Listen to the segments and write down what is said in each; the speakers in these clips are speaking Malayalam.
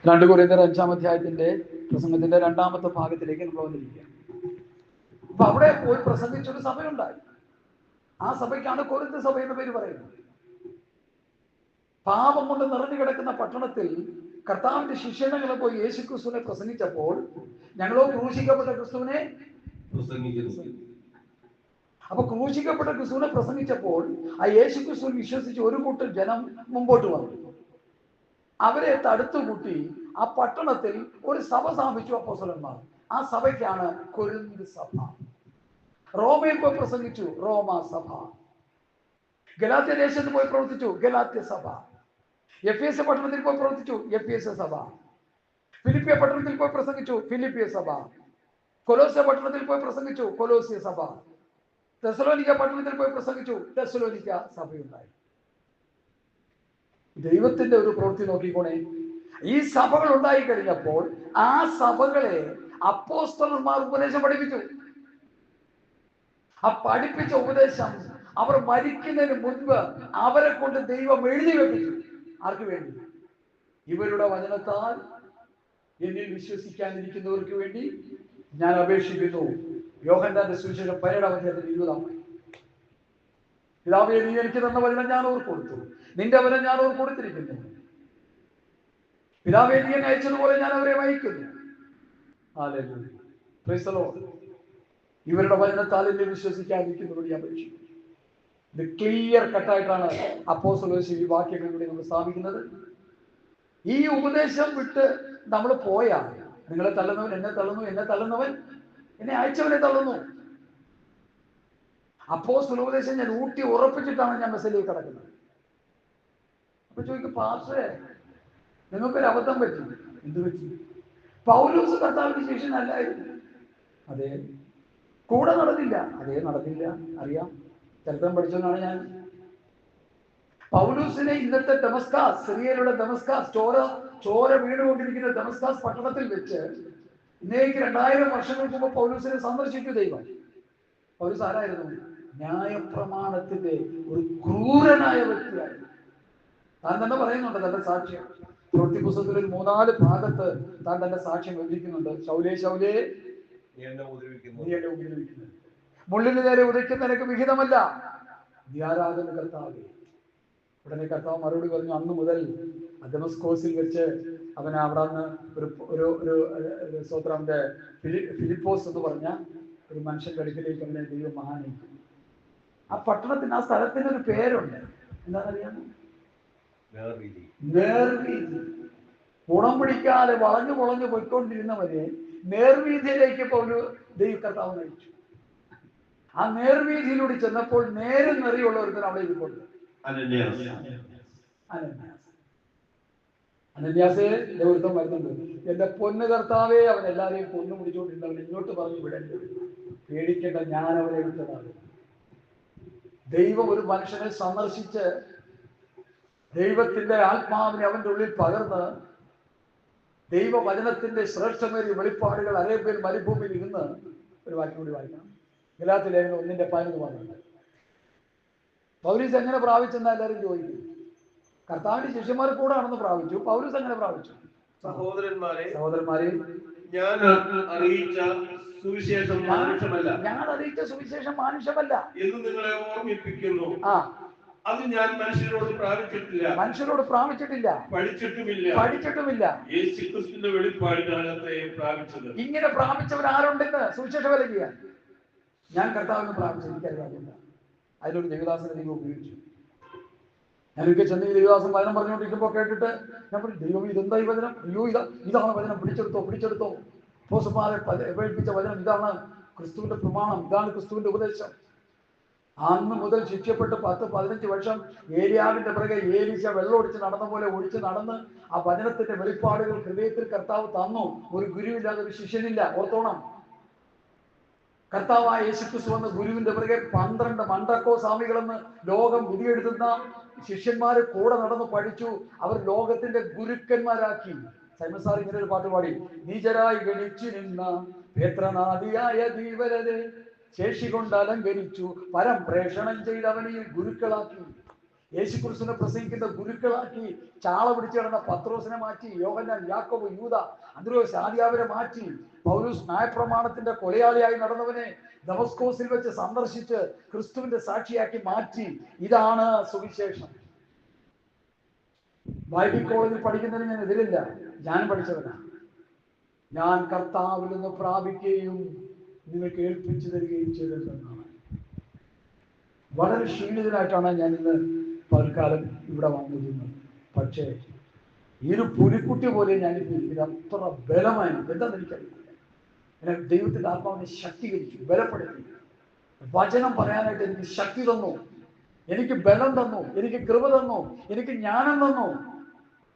2 കൊരിന്ത്യർ 5-ാം അധ്യായത്തിന്റെ പ്രസംഗത്തിന്റെ 2ാമത്തെ ഭാഗത്തിലേക്ക് നമ്മൾ വന്നിരിക്കുക. അപ്പൊ അവിടെ പോയി പ്രസംഗിച്ചൊരു സഭയുണ്ടായി. ആ സഭയ്ക്കാണ് കൊരിന്ത് സഭ എന്ന് പേര് പറയുന്നത്. പാപം കൊണ്ട് നിറഞ്ഞു കിടക്കുന്ന പട്ടണത്തിൽ കർത്താവിന്റെ ശിഷ്യഗണങ്ങളെ പോയി യേശു ക്രിസ്തുവിനെ പ്രസംഗിച്ചപ്പോൾ, ഞങ്ങളോ ക്രൂശിക്കപ്പെട്ട ക്രിസ്തുവിനെ അപ്പൊ ക്രൂശിക്കപ്പെട്ട ക്രിസ്തുവിനെ പ്രസംഗിച്ചപ്പോൾ ആ യേശു ക്രിസ്തുവിൽ വിശ്വസിച്ച് ഒരു കൂട്ടം ജനം മുമ്പോട്ട് വന്നു. അവരെ തടുത്തുകൂട്ടി ആ പട്ടണത്തിൽ ഒരു സഭ സ്ഥാപിച്ചു അപ്പോസ്തലന്മാർ. ആ സഭയ്ക്കാണ് കൊരിന്ത് സഭ. റോമയിൽ പോയി പ്രസംഗിച്ചു, റോമ സഭ. ഗലാത്യ ദേശത്ത് പോയി പ്രവർത്തിച്ചു, ഗലാത്യ സഭ. എഫേസ്യ പട്ടണത്തിൽ പോയി പ്രവർത്തിച്ചു, എഫേസ്യ സഭ. ഫിലിപ്പിയ പട്ടണത്തിൽ പോയി പ്രസംഗിച്ചു, ഫിലിപ്പിയ സഭ. കൊലോസ്യ പട്ടണത്തിൽ പോയി പ്രസംഗിച്ചു, കൊലോസ്യ സഭ. തെസലോനിക്ക പട്ടണത്തിൽ പോയി പ്രസംഗിച്ചു, തെസലോനിക്ക സഭയുണ്ടായി. ദൈവത്തിന്റെ ഒരു പ്രവൃത്തി നോക്കിക്കോണേ. ഈ സഭകൾ ഉണ്ടായി കഴിഞ്ഞപ്പോൾ ആ സഭകളെ അപ്പോസ്തലന്മാർ ഉപദേശം പഠിപ്പിച്ചു. ആ പഠിപ്പിച്ച ഉപദേശം അവർ മരിക്കുന്നതിന് മുൻപ് അവരെ കൊണ്ട് ദൈവം എഴുതി വെപ്പിച്ചു. ആർക്ക് വേണ്ടി? ഇവരുടെ വചനത്താൽ എന്നിൽ വിശ്വസിക്കാനിരിക്കുന്നവർക്ക് വേണ്ടി ഞാൻ അപേക്ഷിക്കുന്നു. യോഹന്നാന്റെ സുവിശേഷം 17-ാം അധ്യായത്തിൽ 20-ാം വാക്യം. പിതാവേ, നീ എനിക്ക് തന്ന വചനം ഞാൻ ഓർക്ക് കൊടുത്തു, നിന്റെ വചനം ഞാൻ ഓർക്ക് കൊടുത്തിരിക്കുന്നു. പിതാവേ, നീ എന്നെ അയച്ചതുപോലെ ഞാൻ അവരെ അയക്കുന്നു. Hallelujah, praise the Lord. ഇവരുടെ വചനത്താൽ എന്നിൽ വിശ്വസിക്കാനിരിക്കുന്നവരോട് ഞാൻ അപേക്ഷിക്കുന്നു. ഇത് ക്ലിയർ കട്ടായിട്ടാണ് അപ്പോസ്തലൻ ഈ വാക്യങ്ങളിലൂടെ നമ്മൾ സ്ഥാപിക്കുന്നത്. ഈ ഉപദേശം വിട്ട് നമ്മൾ പോയാൽ, നിങ്ങളെ തള്ളുന്നവൻ എന്നെ തള്ളുന്നു, എന്നെ തള്ളുന്നവൻ എന്നെ അയച്ചവനെ തള്ളുന്നു. അപ്പോസ്തല ഉപദേശം ഞാൻ ഊട്ടി ഉറപ്പിച്ചിട്ടാണ് ഞാൻ മെസ്സേജിലേക്ക് കിടക്കുന്നത്. അപ്പൊ ചോദിക്കും, പാസ്റ്ററെ നിങ്ങൾക്കൊരു അബദ്ധം പറ്റി. എന്ത് പറ്റി? പൗലോസ് കർത്താവിന്റെ ശിഷ്യനല്ലായിരുന്നു. അതെ. കൂടെ നടന്നില്ല. അതേ, നടന്നില്ല. അറിയാം, ചരിത്രം പഠിച്ചെന്നാണ് ഞാൻ. പൗലോസിനെ ഇന്നത്തെ ദമസ്കാസ്, സിറിയയിലുള്ള ദമസ്കാസ്, ചോര വീണുകൊണ്ടിരിക്കുന്ന ദമസ്കാസ് പട്ടണത്തിൽ വെച്ച് ഇന്നേക്ക് 2000 വർഷങ്ങൾക്ക് മുമ്പ് പൗലോസിനെ സന്ദർശിച്ചു ദൈവം. പൗലോസ് ആരായിരുന്നു? ന്യായപ്രമാണത്തിന്റെ ഒരു ക്രൂരനായ വ്യക്തിയായിരുന്നു. താൻ തന്നെ പറയുന്നുണ്ട് തന്റെ സാക്ഷ്യം. പ്രവൃത്തി പുസ്തകത്തിൽ ഒരു 3-4 ഭാഗത്ത് താൻ തന്റെ സാക്ഷ്യം വിവരിക്കുന്നുണ്ട്. ശൗലേ ശൗലേ, നീ എന്നെ ഉപദ്രവിക്കുന്നു, മുള്ളിന് നേരെ ഉദിക്കുന്ന നിനക്ക് വിഹിതമല്ല, നീ ആരാകുന്നു കർത്താവേ. ഉടനെ കർത്താവ് മറുപടി പറഞ്ഞു, അന്ന് മുതൽ ദമസ്കോസിൽ വെച്ച് അവൻ അവിടെ നിന്ന് ഒരു സ്വത്രാന്റെ ഫിലിപ്പോസ് എന്ന് പറഞ്ഞ ഒരു മനുഷ്യന്റെ അടുക്കിലേക്ക് അവനെ ദൈവം മഹാനയിക്കും. ആ പട്ടണത്തിന്, ആ സ്ഥലത്തിന് ഒരു പേരുണ്ട്. എന്താണെന്നറിയാമോ? നേർവീതി. ഗുണം പിടിക്കാതെ വളഞ്ഞു പോയിക്കൊണ്ടിരുന്നവരെ നേർവീതിയിലേക്ക് കർത്താവ് നയിച്ചു. ആ നേർവീതിയിലൂടെ ചെന്നപ്പോൾ നേരെ നിറയുള്ളവർക്ക് അവിടെ ഇരിപ്പുണ്ട്. അനന്യാസേ ദൈവം വരുന്നുണ്ട്. എന്റെ പൊന്നു കർത്താവേ, അവൻ എല്ലാവരെയും കൊന്നു പിടിച്ചുകൊണ്ടിരുന്നവൻ ഇങ്ങോട്ട് പറഞ്ഞു വിടേണ്ടത്. പേടിക്കേണ്ട, ഞാൻ അവരെ വിട്ടതാണ്. ദൈവം ഒരു മനുഷ്യനെ സന്ദർശിച്ച് ദൈവത്തിന്റെ ആത്മാവിനെ അവന്റെ ഉള്ളിൽ പകർന്ന് ദൈവവചനത്തിന്റെ ശ്രേഷ്ഠമേറിയ വെളിപ്പാടുകൾ അറേബ്യൻ മരുഭൂമിയിൽ ഇരുന്ന്, ഒരു വാക്യം കൂടി വായിക്കണം. ഗലാത്യ ലേഖനം 1:11 പറഞ്ഞിട്ടുണ്ട്. പൗലോസ് എങ്ങനെ പ്രാപിച്ചെന്നാ എല്ലാവരും ചോദിക്കും. കർത്താവിന്റെ ശിഷ്യന്മാർ കൂടെ ആണെന്ന് പ്രാപിച്ചു. പൗലോസ് എങ്ങനെ പ്രാപിച്ചു? സഹോദരന്മാരെ, ഞാൻ അറിയിച്ച സുവിശേഷം മാനുഷമല്ല എന്ന് നിങ്ങളെ ഓർമ്മിപ്പിക്കുന്നു. അത് ഞാൻ മനുഷ്യരോട് പ്രാപിച്ചിട്ടില്ല, പഠിച്ചിട്ടുമില്ല. യേശുക്രിസ്തുവിന്റെ വെളിപ്പാടിനാണ് പ്രാപിച്ചത്. ഇങ്ങനെ പ്രാപിച്ചവർ ആരുണ്ടെന്ന് സുവിശേഷം വലകിയ ഞാൻ കർത്താവിനെ പ്രാപിച്ചു. എനിക്കറിയാമില്ല. അതിലൊരു ദേവദാസനെ ദൈവം ഉപയോഗിച്ചു. ഞാനൊക്കെ ചെന്ന് ദേവദാസൻ വചനം പറഞ്ഞുകൊണ്ടിരിക്കുമ്പോൾ കേട്ടിട്ട് ഞാൻ പറഞ്ഞു, ദൈവം ഇതെന്താ ഈ വചനം? അയ്യോ, ഇതാണ് വചനം, പിടിച്ചെടുത്തോ. അപ്പോസ്തലന്മാരെ പ്രേരിപ്പിച്ച വചനം ഇതാണ്, ക്രിസ്തുവിന്റെ പ്രമാണം, ഇതാണ് ക്രിസ്തുവിന്റെ ഉപദേശം. അന്ന് മുതൽ ശിക്ഷപ്പെട്ട് 10-15 വർഷം ഏലിയാവിന്റെ പിറകെ ഏലീശ വെള്ളം ഒടിച്ച് നടന്ന പോലെ ഒടിച്ച് നടന്ന് ആ വചനത്തിന്റെ വെളിപ്പാടുകൾ ഹൃദയത്തിൽ കർത്താവ് തന്നു. ഒരു ഗുരുവില്ലാതെ ഒരു ശിഷ്യനില്ല. ഓർത്തോണം, കർത്താവായ യേശുക്രിസ്തു വന്ന ഗുരുവിന്റെ പിറകെ 12 മണ്ടക്കോ സ്വാമികളെന്ന് ലോകം വിധിയെഴുതുന്ന ശിഷ്യന്മാര് കൂടെ നടന്ന് പഠിച്ചു. അവർ ലോകത്തിന്റെ ഗുരുക്കന്മാരാക്കി. സൈമൺ സാർ ഇങ്ങനെ ഒരു പാട്ട് പാടി, നീചരായി ഗണിച്ചു നിന്ന പേത്രനാദിയായ ധീവരരെ ശേഷി കൊണ്ട് അലങ്കരിച്ചു, പരം പ്രേഷണം ചെയ്ത് അവനെ ഗുരുക്കളാക്കി. യേശുക്രിസ്തുവിനെ പ്രസംഗിക്കുന്ന ഗുരുക്കളാക്കി ചാള പിടിച്ചു കിടന്ന പത്രോസിനെ മാറ്റി, യോഹന്നാൻ, യാക്കോബ്, യൂദ, അന്ത്രോസ്, ആദ്യാവരെ മാറ്റി, പൗലോസ് ന്യായപ്രമാണത്തിന്റെ കൊലയാളിയായി നടന്നവനെ ദമസ്കോസിൽ വെച്ച് സന്ദർശിച്ച് ക്രിസ്തുവിന്റെ സാക്ഷിയാക്കി മാറ്റി. ഇതാണ് സുവിശേഷം. ബൈബിൾ കോളേജിൽ പഠിക്കുന്നതിന് ഞാൻ എതിരില്ല, ഞാൻ പഠിച്ചവനാണ്. ഞാൻ കർത്താവിൽ നിന്ന് പ്രാപിക്കുകയും നിങ്ങൾക്ക് ഏൽപ്പിച്ചു തരികയും ചെയ്തിട്ടുണ്ടെന്നാണ്. വളരെ ക്ഷീണിതനായിട്ടാണ് ഞാൻ ഇന്ന് പൽക്കാലം ഇവിടെ വന്നിരുന്നത്. പക്ഷേ ഈ ഒരു പുലിക്കുട്ടി പോലെ ഞാനിപ്പോൾ ഇത് അത്ര ബലമായി എന്താണെന്ന് എനിക്കറിയില്ല. എന്നെ ദൈവത്തിന്റെ ആത്മാവിനെ ശക്തീകരിച്ചു, ബലപ്പെടുത്തി. വചനം പറയാനായിട്ട് എനിക്ക് ശക്തി തന്നു, എനിക്ക് ബലം തന്നു, എനിക്ക് കൃപ തന്നു, എനിക്ക് ജ്ഞാനം തന്നു.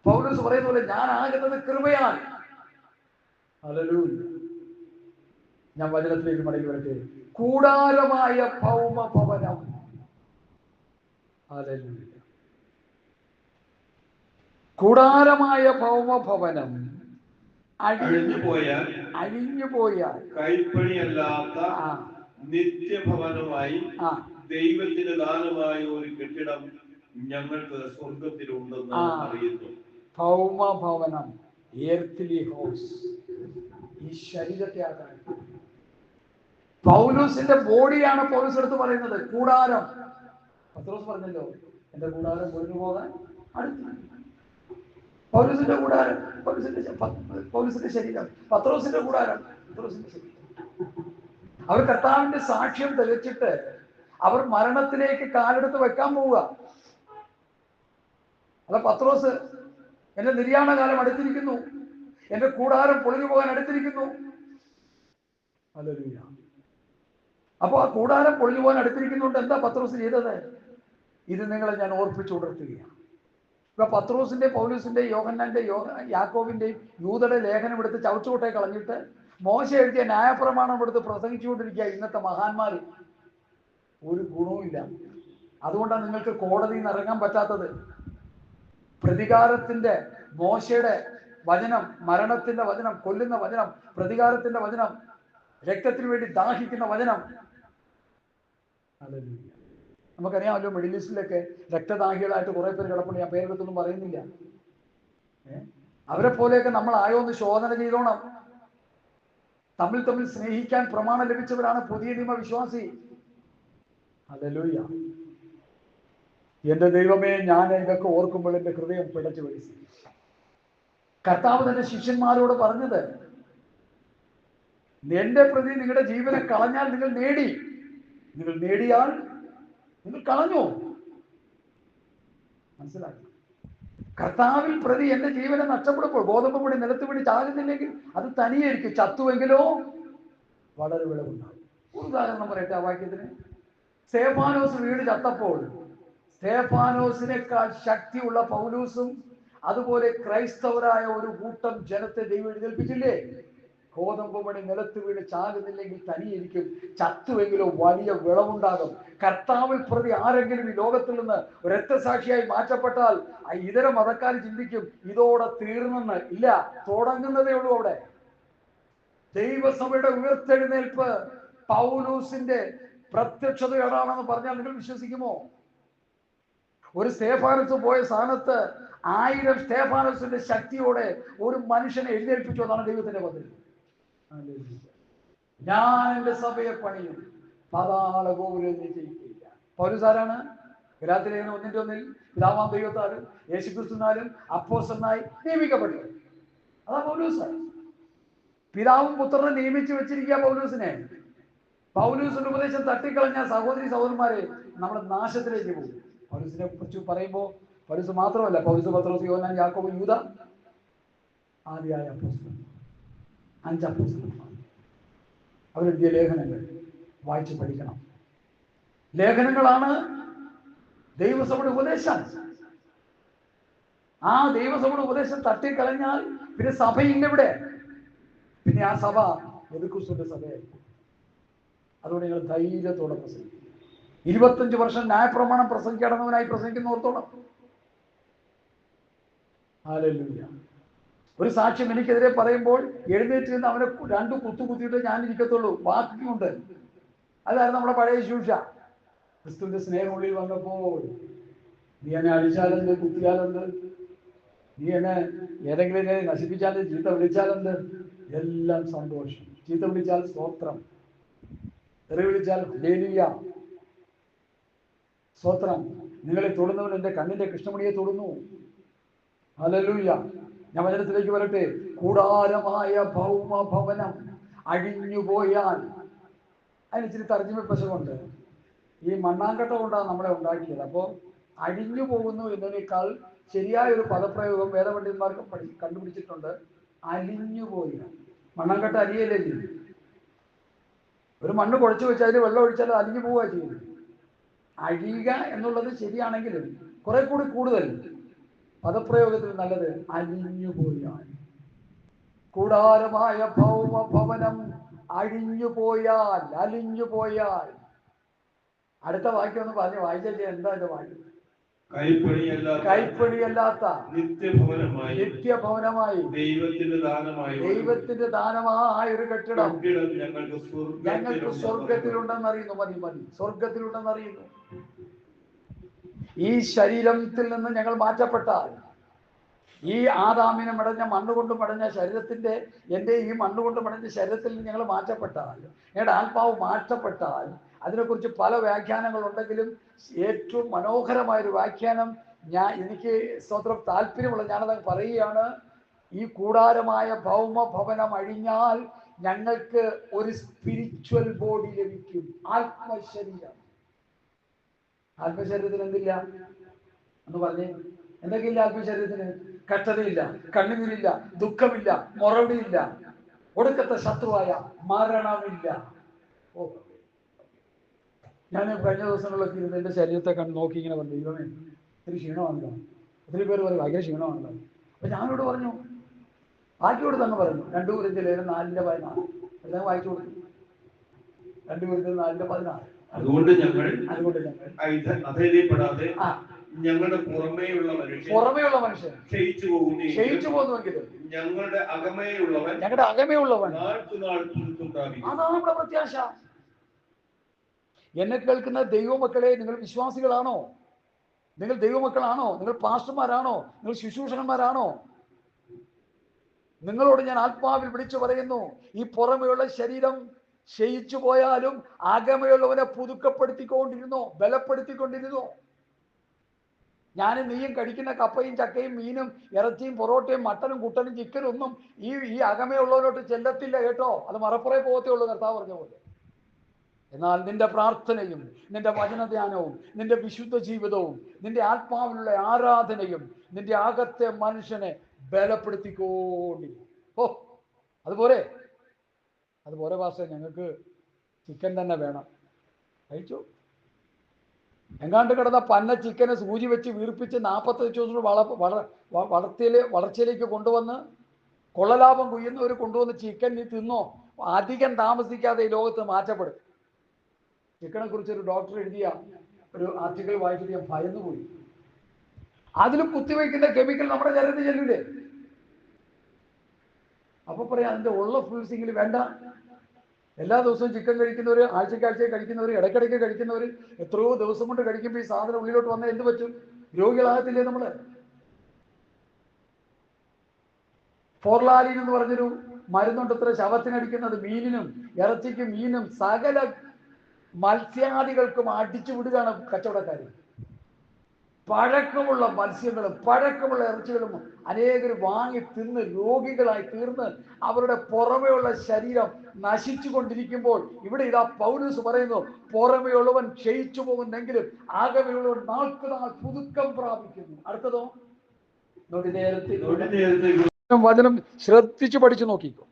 പൗലോസ് പറയുന്ന പോലെ ഞാൻ ആകുന്നത് കൃപയാൽ. ഹല്ലേലൂയ. ഞാൻ വചനത്തിലേക്ക് മടങ്ങി വരട്ടെ. കൂടാരമായ ഭൗമ ഭവനം. ഹല്ലേലൂയ. കൂടാരമായ ഭൗമഭവനം അഴിഞ്ഞു പോയാൽ കൈപ്പണിയല്ലാത്ത നിത്യഭവനമായി ദൈവത്തിന് ദാനമായ ഒരു കെട്ടിടം ഞങ്ങൾക്ക് സ്വർഗത്തിലുണ്ടെന്ന് അറിയുന്നു. ഭൗമഭവനം, എർത്തിലി ഹൗസ്, ഈ ശരീരത്തെ ആക്കാൻ. പൗലോസിന്റെ ബോഡിയാണ് പൗലോസ് എടുത്ത് പറയുന്നത് കൂടാരം. പത്രോസ് പറഞ്ഞല്ലോ, എന്റെ കൂടാരം ഒഴിഞ്ഞു പോകാൻ അടുത്ത്. പൗലോസിന്റെ കൂടാരം, പൗലോസിന്റെ ശരീരം, പത്രോസിന്റെ കൂടാരം, പത്രോസിന്റെ ശരീരം. അവർ കർത്താവിന്റെ സാക്ഷ്യം തെളിച്ചിട്ട് അവർ മരണത്തിലേക്ക് കാലെടുത്ത് വെക്കാൻ പോവുക. അല്ല, പത്രോസ് എന്റെ നിര്യാണ കാലം അടുത്തിരിക്കുന്നു, എന്റെ കൂടാരം പൊളിഞ്ഞു പോകാൻ അടുത്തിരിക്കുന്നു. ഹല്ലേലൂയ. അപ്പൊ ആ കൂടാരം പൊളിഞ്ഞു പോകാൻ അടുത്തിരിക്കുന്നുണ്ട്. എന്താ പത്രോസ് ചെയ്തത്? ഇത് നിങ്ങളെ ഞാൻ ഓർപ്പിച്ചുണർത്തുകയാണ്. ഇപ്പൊ പത്രോസിന്റെ, പൗലോസിന്റെ, യോഹന്നാന്റെ, യാക്കോബിന്റെയും യൂദയുടെ ലേഖനം എടുത്ത് ചവച്ചുകൊട്ടെ കളഞ്ഞിട്ട് മോശ എഴുതിയ ന്യായപ്രമാണം എടുത്ത് പ്രസംഗിച്ചുകൊണ്ടിരിക്കുക ഇന്നത്തെ മഹാന്മാർ. ഒരു ഗുണവുമില്ല. അതുകൊണ്ടാണ് നിങ്ങൾക്ക് കോടതിയിൽ നിന്ന് ഇറങ്ങാൻ പറ്റാത്തത്. പ്രതികാരത്തിന്റെ, മോശയുടെ വചനം, മരണത്തിന്റെ വചനം, കൊല്ലുന്ന വചനം, പ്രതികാരത്തിന്റെ വചനം, രക്തത്തിന് വേണ്ടി ദാഹിക്കുന്ന വചനം. നമുക്കറിയാമല്ലോ, മിഡിൽ ഈസ്റ്റിലൊക്കെ രക്തദാഹികളായിട്ട് കുറെ പേര് കിടപ്പുണ്ട്. ഞാൻ പേരെടുത്തൊന്നും പറയുന്നില്ല. അവരെ പോലെയൊക്കെ നമ്മൾ ആയോ എന്ന് ശോധന ചെയ്തോണം. തമ്മിൽ തമ്മിൽ സ്നേഹിക്കാൻ പ്രമാണം ലഭിച്ചവരാണ് പുതിയ നിയമ വിശ്വാസി. ഹല്ലേലൂയ. എന്റെ ദൈവമേ, ഞാൻ ഇതൊക്കെ ഓർക്കുമ്പോൾ എന്റെ ഹൃദയം പിടച്ചു വരിച്ചു. കർത്താവ് തന്റെ ശിഷ്യന്മാരോട് പറഞ്ഞത്, എന്റെ പ്രതി നിങ്ങളുടെ ജീവനെ കളഞ്ഞാൽ നിങ്ങൾ നേടി, നിങ്ങൾ നേടിയാൽ നിങ്ങൾ കളഞ്ഞു. മനസ്സിലാക്കി? കർത്താവിൽ പ്രതി എന്റെ ജീവനെ നഷ്ടപ്പെടുമ്പോൾ, ഗോതമ്പ് പൊടി നിലത്ത് വീണ് ചാകുന്നില്ലെങ്കിൽ അത് തനിയായിരിക്കും, ചത്തുവെങ്കിലോ വളരെ വിളവുണ്ടാകും. ഒരു ഉദാഹരണം പറയട്ടെ ആ വാക്യത്തിന്. സ്തേഫാനോസ് വീട് ചത്തപ്പോൾ സ്തേഫാനോസിനേക്കാൾ ശക്തിയുള്ള പൗലൂസും അതുപോലെ ക്രൈസ്തവരായ ഒരു കൂട്ടം ജനത്തെ ദൈവം എഴുന്നേൽപ്പിച്ചില്ലേ? ഗോതമ്പ് മണി നിലത്ത് വീണ് ചാകുന്നില്ലെങ്കിൽ തനിയിരിക്കും, ചത്തുവെങ്കിലോ വലിയ വിളവുണ്ടാകും. കർത്താവിൽ പ്രതി ആരെങ്കിലും ഈ ലോകത്തിൽ നിന്ന് രക്തസാക്ഷിയായി മാറ്റപ്പെട്ടാൽ ഇതര മതക്കാർ ചിന്തിക്കും ഇതോടെ തീർന്നെന്ന്. ഇല്ല, തുടങ്ങുന്നതേ ഉള്ളൂ. അവിടെ ദൈവസഭയുടെ ഉയർത്തെഴുന്നേൽപ്പ് പൗലൂസിന്റെ പ്രത്യക്ഷതയോടാണെന്ന് പറഞ്ഞാൽ നിങ്ങൾ വിശ്വസിക്കുമോ? ഒരു സ്തേഫാനോസ് പോയ സ്ഥാനത്ത് 1000 സ്തേഫാനോസിന്റെ ശക്തിയോടെ ഒരു മനുഷ്യനെ എഴുന്നേൽപ്പിച്ചു. അതാണ് ദൈവത്തിന്റെ പദ്ധതി. ഞാൻ എന്റെ സഭയെ പണിയും, പാതാള ഗോപുരം ജയിക്കില്ല. പൗലോസ് ആരാണ്? ഗലാത്യലേഖനം 1:1 പിതാവാം ദൈവത്താലും യേശുക്രിസ്തുവിനാലും അപ്പോസ്തലനായി നിയമിക്കപ്പെട്ടു. അതാ പൗലോസ്. പിതാവും പുത്രനെ നിയമിച്ചു വെച്ചിരിക്കുക പൗലോസിനെ. പൗലോസിന്റെ ഉപദേശം തട്ടിക്കളഞ്ഞ സഹോദരി സഹോദരന്മാരെ നമ്മുടെ നാശത്തിലേക്ക് പോകും. പൗലോസിനെ കുറിച്ച് പറയുമ്പോൾ പൗലോസ് മാത്രമല്ല, പൗലോസ്, പത്രോസ്, യോഹന്നാൻ, യാക്കോബ്, യൂദ, ആദിയായ അപ്പോസ്തലൻ, 5 അപ്പോസ്തലന്മാർ. അവരെഴുതിയ ലേഖനങ്ങൾ വായിച്ച് പഠിക്കണം. ലേഖനങ്ങളാണ് ദൈവസഭയുടെ ഉപദേശം. ആ ദൈവസഭയുടെ ഉപദേശം തട്ടിക്കളഞ്ഞാൽ പിന്നെ സഭയില്ല ഇവിടെ. പിന്നെ ആ സഭ യേശുക്രിസ്തുവിന്റെ സഭയായിരിക്കും. അതുകൊണ്ട് നിങ്ങൾ ധൈര്യത്തോടെ പ്രസംഗിക്കും. 25 വർഷം ന്യായപ്രമാണം പ്രസംഗിക്കടന്നവനായി പ്രസംഗിക്കുന്നോർത്തോളം. ഹല്ലേലൂയ. ഒരു സാക്ഷ്യം എനിക്കെതിരെ പറയുമ്പോൾ എഴുന്നേറ്റ് നിന്ന് അവനെ 2 കുത്തു കുത്തിയിട്ട് ഞാൻ ഇരിക്കത്തുള്ളൂ. വാക്കുണ്ട്. അതായിരുന്നു നമ്മുടെ പഴയ ശുശ്രൂഷ. ക്രിസ്തുവിന്റെ സ്നേഹം ഉള്ളിൽ വന്നപ്പോൾ നീ എന്നെ അടിച്ചാലെന്ത്, കുത്തിയാലെന്ത്, നീ എന്നെ ഏതെങ്കിലും എന്നെ നശിപ്പിച്ചാലും ചീത്ത വിളിച്ചാലെന്ത്, എല്ലാം സന്തോഷം. ചീത്ത വിളിച്ചാൽ സ്തോത്രം, തെറി വിളിച്ചാൽ ഹല്ലേലൂയ, സ്തോത്രം. നിങ്ങളെ തൊടുന്നവൻ എൻ്റെ കണ്ണിന്റെ കൃഷ്ണമണിയെ തൊടുന്നു, ഹല്ലേലൂയ. ഞാൻ വചനത്തിലേക്ക് വരട്ടെ. കൂടാരമായ ഭൗമഭവനം അഴിഞ്ഞുപോയാൽ, അതിന് ഇച്ചിരി തർജ്ജിമ പ്രശ്നമുണ്ട്. ഈ മണ്ണാങ്കട്ട കൊണ്ടാണ് നമ്മളെ ഉണ്ടാക്കിയത്. അപ്പോൾ അഴിഞ്ഞു പോകുന്നു എന്നതിനേക്കാൾ ശരിയായ ഒരു പദപ്രയോഗം വേദപണ്ഡിതന്മാർക്ക് കണ്ടുപിടിച്ചിട്ടുണ്ട്. അലിഞ്ഞുപോയി. മണ്ണാങ്കട്ട അലിയല്ലേ ചെയ്യും. ഒരു മണ്ണ് കുഴച്ചു വെച്ചാൽ അതിൽ വെള്ളം ഒഴിച്ചാൽ അത് അലിഞ്ഞു പോവുക ചെയ്യുന്നത്. അഴിയുക എന്നുള്ളത് ശരിയാണെങ്കിലും കുറെ കൂടി കൂടുതൽ പദപ്രയോഗത്തിൽ നല്ലത് അലിഞ്ഞുപോയാൽ. കൂടാരമായ ഭൗമഭവനം അഴിഞ്ഞുപോയാൽ, അലിഞ്ഞുപോയാൽ. അടുത്ത വാക്യം ഒന്ന് പറഞ്ഞ് വായിച്ചേ. എന്താ എന്റെ വാക്യം? കൈപ്പണിയല്ലാത്ത നിത്യഭവനമായി ദൈവത്തിന്റെ ദാനമായ ഒരു കെട്ടിടം ഞങ്ങൾക്ക് സ്വർഗത്തിലുണ്ടെന്നറിയുന്നു. മതി മതി, സ്വർഗത്തിലുണ്ടെന്നറിയുന്നു. ഈ ശരീരത്തിൽ നിന്ന് ഞങ്ങൾ മാറ്റപ്പെട്ടാൽ, ഈ ആദാമിനെ മടഞ്ഞ മണ്ണുകൊണ്ട് മടഞ്ഞ ശരീരത്തിന്റെ, എൻ്റെ ഈ മണ്ണുകൊണ്ട് മടഞ്ഞ ശരീരത്തിൽ നിന്ന് ഞങ്ങൾ മാറ്റപ്പെട്ടാൽ, ഞങ്ങളുടെ ആത്മാവ് മാറ്റപ്പെട്ടാൽ, അതിനെക്കുറിച്ച് പല വ്യാഖ്യാനങ്ങളുണ്ടെങ്കിലും ഏറ്റവും മനോഹരമായൊരു വ്യാഖ്യാനം എനിക്ക് സ്വന്തം താല്പര്യമുള്ള ഞാനത് പറയുകയാണ്. ഈ കൂടാരമായ ഭൗമഭവനം അഴിഞ്ഞാൽ ഞങ്ങൾക്ക് ഒരു സ്പിരിച്വൽ ബോഡി ലഭിക്കും, ആത്മശരീരം. ആത്മശരീരത്തിന് എന്തില്ല എന്ന് പറഞ്ഞേ? എന്തൊക്കെയില്ല ആത്മശരീരത്തിന്? കഷ്ടതയില്ല, കണ്ണുനീരില്ല, ദുഃഖമില്ല, മുറവിടിയില്ല, ഒടുക്കത്തെ ശത്രുവായ മരണമില്ല. ഓ, ഞാൻ കഴിഞ്ഞ ദിവസങ്ങളിലൊക്കെ ഇരുന്ന് എൻ്റെ ശരീരത്തെ നോക്കി ഇങ്ങനെ പറഞ്ഞു, ദൈവമേ ഒത്തിരി ക്ഷീണമാണല്ലോ. ഒത്തിരി പേര് പറയും ഭയങ്കര ക്ഷീണമാണല്ലോ. അപ്പൊ ഞാനോട് പറഞ്ഞു, ബാക്കിയോട് തന്നെ പറഞ്ഞു, 2 കൊരിന്ത്യർ 4:14 എല്ലാം വായിച്ചു കൊടുത്തു. 2 കൊരിന്ത്യർ 4:14. അതുകൊണ്ട് ഞങ്ങൾ ഞങ്ങളുടെ പുറമേയുള്ള മനുഷ്യൻ ക്ഷയിച്ചു പോകുന്നുവെങ്കിലും ഞങ്ങളുടെ അകമേയുള്ളവൻ അതാണ് നമ്മുടെ പ്രത്യാശ. എന്നെ കേൾക്കുന്ന ദൈവമക്കളെ, നിങ്ങൾ വിശ്വാസികളാണോ? നിങ്ങൾ ദൈവമക്കളാണോ? നിങ്ങൾ പാസ്റ്റർമാരാണോ? നിങ്ങൾ ശുശ്രൂഷകന്മാരാണോ? നിങ്ങളോട് ഞാൻ ആത്മാവിൽ വിളിച്ചു പറയുന്നു, ഈ പുറമെയുള്ള ശരീരം ക്ഷയിച്ചു പോയാലും അകമയുള്ളവനെ പുതുക്കപ്പെടുത്തിക്കൊണ്ടിരുന്നോ, ബലപ്പെടുത്തിക്കൊണ്ടിരുന്നോ. ഞാനും നീയും കഴിക്കുന്ന കപ്പയും ചക്കയും മീനും ഇറച്ചിയും പൊറോട്ടയും മട്ടനും കുട്ടനും ചിക്കനും ഒന്നും ഈ അകമയുള്ളവരോട്ട് ചെല്ലത്തില്ല കേട്ടോ. അത് മറപ്പുറേ പോകത്തേ ഉള്ളൂ, കർത്താവ് പറഞ്ഞ പോലെ. എന്നാൽ നിന്റെ പ്രാർത്ഥനയും നിന്റെ വചനധ്യാനവും നിന്റെ വിശുദ്ധ ജീവിതവും നിന്റെ ആത്മാവിലുള്ള ആരാധനയും നിന്റെ അകത്തെ മനുഷ്യനെ ബലപ്പെടുത്തിക്കൊണ്ടിരിക്കും. ഓ, അതുപോലെ പാസ്റ്റർ, ഞങ്ങൾക്ക് ചിക്കൻ തന്നെ വേണം. കഴിച്ചു. എങ്ങാണ്ട് കിടന്ന പന്ന ചിക്കനെ സൂചി വെച്ച് വീർപ്പിച്ച് 45 ദിവസം വളർച്ചയിലേക്ക് കൊണ്ടുവന്ന് കൊള്ളലാഭം കൊയ്യുന്നവർ കൊണ്ടുവന്ന് ചിക്കൻ നീ തിന്നോ, അധികം താമസിക്കാതെ ഈ ലോകത്ത് മാറ്റപ്പെടും. ചിക്കനെ കുറിച്ചൊരു ഡോക്ടർ എഴുതിയ ഒരു ആർട്ടിക്കിൾ വായിച്ചിട്ട് ഞാൻ ഭയന്നുപോയി. അതിലും കുത്തിവയ്ക്കുന്ന കെമിക്കൽ നമ്മുടെ ശരീരത്തിൽ ചെല്ലൂലേ? അപ്പൊ പറയാം, അതിന്റെ ഉള്ള ഫുൾസിങ്ങിൽ വേണ്ട. എല്ലാ ദിവസവും ചിക്കൻ കഴിക്കുന്നവർ, ആഴ്ചയ്ക്ക് കഴിക്കുന്നവർ, ഇടയ്ക്കിടയ്ക്ക് കഴിക്കുന്നവർ, എത്രയോ ദിവസം കൊണ്ട് കഴിക്കുമ്പോൾ ഈ സാധനം ഉള്ളിലോട്ട് വന്നാൽ എന്ത് പറ്റും? രോഗികളാകത്തില്ലേ നമ്മള്? ഫോർലാലിൻ എന്ന് പറഞ്ഞൊരു മരുന്നുണ്ട് ഇത്ര ശവത്തിനടിക്കുന്നത്. മീനിനും ഇറച്ചിക്കും മീനും സകല മത്സ്യാദികൾക്കും അടിച്ചു വിടുകയാണ് കച്ചവടക്കാർ. പഴക്കമുള്ള മത്സ്യങ്ങളും പഴക്കമുള്ള ഇറച്ചികളും അനേകർ വാങ്ങി തിന്ന് രോഗികളായി തീർന്ന് അവരുടെ പുറമെയുള്ള ശരീരം നശിച്ചു കൊണ്ടിരിക്കുമ്പോൾ ഇവിടെ ഇതാ പൗലോസ് പറയുന്നു, പുറമെയുള്ളവൻ ക്ഷയിച്ചു പോകുന്നെങ്കിലും ആകമെയുള്ളവൻ നാൾക്കുനാൾ പുതുക്കം പ്രാപിക്കുന്നു. അടുത്തതോ, വചനം ശ്രദ്ധിച്ചു പഠിച്ചു നോക്കിക്കോ.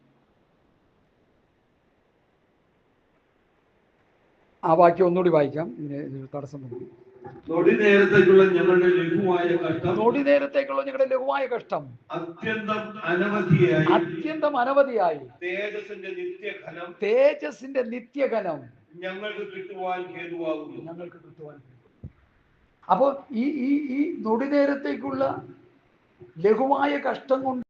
ആ വാക്യം ഒന്നുകൂടി വായിക്കാം, ഇതിന് തടസ്സം വന്നു. നൊടി നേരത്തേക്കുള്ള ഞങ്ങളുടെ ലഘുവായ കഷ്ടം അത്യന്തം അനവധിയായി തേജസ്സിന്റെ നിത്യഘനം ഞങ്ങൾക്ക് കിട്ടുവാൻ ഹേതുവാകുന്നു. അപ്പോ ഈ നൊടി നേരത്തേക്കുള്ള ലഘുവായ കഷ്ടം കൊണ്ട്